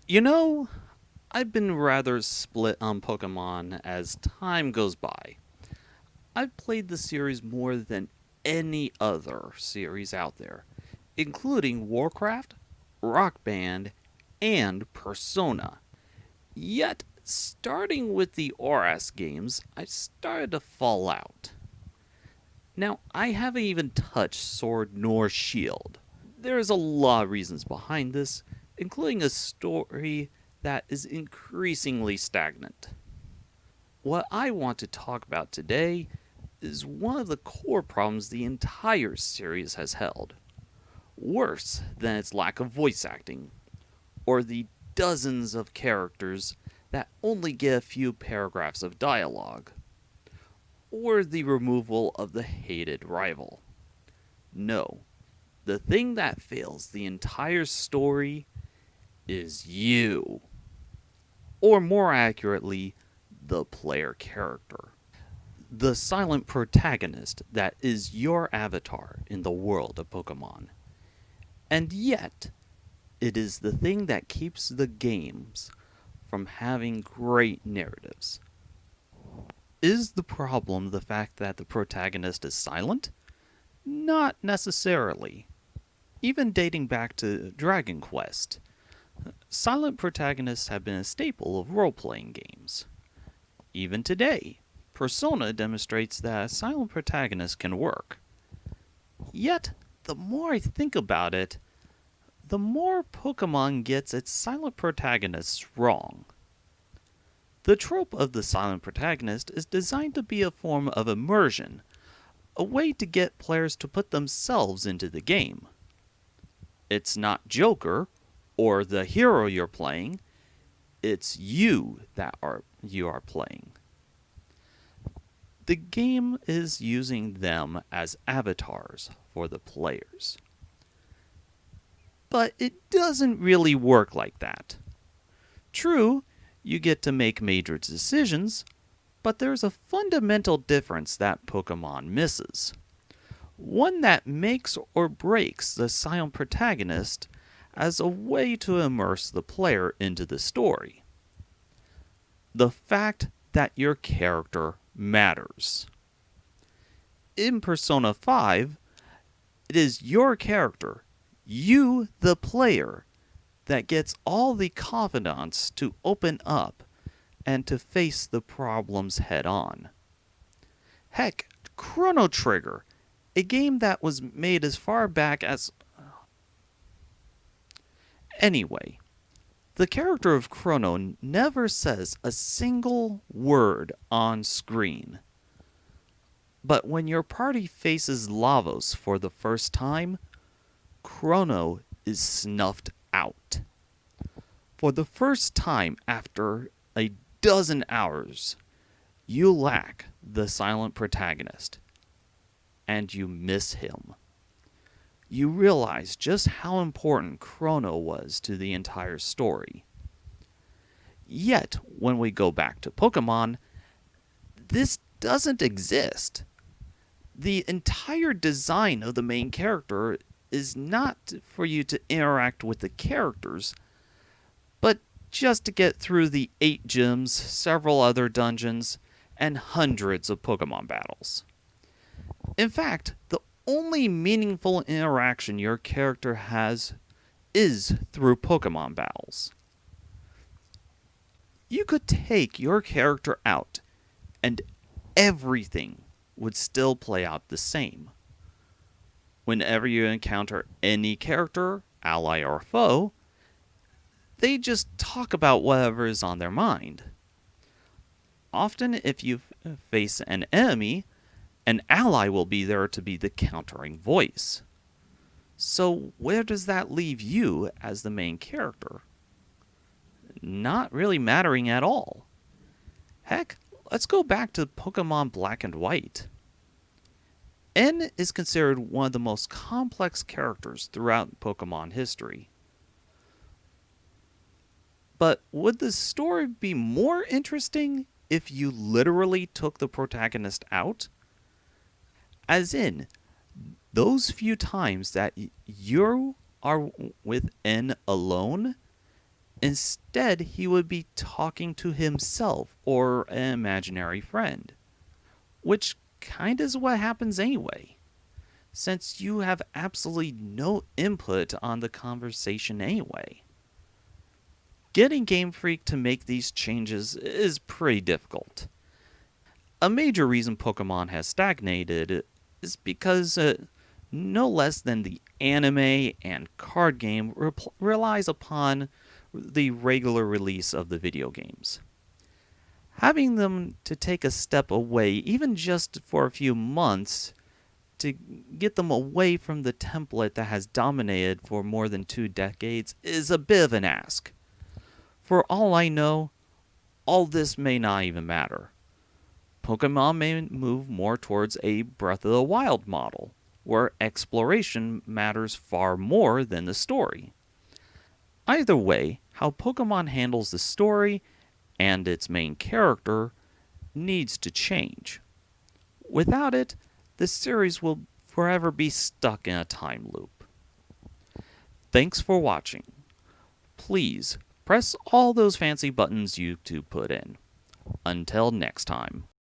You know, I've been rather split on Pokemon as time goes by. I've played the series more than any other series out there, including Warcraft, Rock Band, and Persona. Yet, starting with the ORAS games, I started to fall out. Now, I haven't even touched Sword nor Shield. There's a lot of reasons behind this, including a story that is increasingly stagnant. What I want to talk about today is one of the core problems the entire series has held. Worse than its lack of voice acting, or the dozens of characters that only get a few paragraphs of dialogue, or the removal of the hated rival. No, the thing that fails the entire story is you. Or more accurately, the player character. The silent protagonist that is your avatar in the world of Pokemon. And yet, it is the thing that keeps the games from having great narratives. Is the problem the fact that the protagonist is silent? Not necessarily. Even dating back to Dragon Quest, silent protagonists have been a staple of role playing games. Even today, Persona demonstrates that a silent protagonist can work. Yet, the more I think about it, the more Pokemon gets its silent protagonists wrong. The trope of the silent protagonist is designed to be a form of immersion, a way to get players to put themselves into the game. It's not Joker or the hero you're playing, it's you are playing. The game is using them as avatars for the players. But it doesn't really work like that. True, you get to make major decisions, but there's a fundamental difference that Pokemon misses. One that makes or breaks the silent protagonist as a way to immerse the player into the story. The fact that your character matters. In Persona 5, it is your character, you the player, that gets all the confidants to open up and to face the problems head on. Heck, Chrono Trigger, a game that was made as far back as. Anyway, the character of Chrono never says a single word on screen. But when your party faces Lavos for the first time, Chrono is snuffed out. For the first time after a dozen hours, you lack the silent protagonist, and you miss him. You realize just how important Chrono was to the entire story. Yet, when we go back to Pokemon, this doesn't exist. The entire design of the main character is not for you to interact with the characters, but just to get through the 8 gyms, several other dungeons, and hundreds of Pokemon battles. In fact, the only meaningful interaction your character has is through Pokemon battles. You could take your character out, and everything would still play out the same. Whenever you encounter any character, ally, or foe, they just talk about whatever is on their mind. Often, if you face an enemy, an ally will be there to be the countering voice. So, where does that leave you as the main character? Not really mattering at all. Heck, let's go back to Pokemon Black and White. N is considered one of the most complex characters throughout Pokemon history. But would the story be more interesting if you literally took the protagonist out? As in, those few times that you are with N alone, Instead, he would be talking to himself or an imaginary friend, which kind of is what happens anyway, since you have absolutely no input on the conversation anyway. Getting Game Freak to make these changes is pretty difficult. A major reason Pokemon has stagnated is because no less than the anime and card game relies upon the regular release of the video games. Having them to take a step away, even just for a few months, to get them away from the template that has dominated for more than 2 decades is a bit of an ask. For all I know, all this may not even matter. Pokemon may move more towards a Breath of the Wild model, where exploration matters far more than the story. Either way, how Pokemon handles the story and its main character needs to change. Without it, the series will forever be stuck in a time loop. Thanks for watching. Please press all those fancy buttons YouTube put in. Until next time.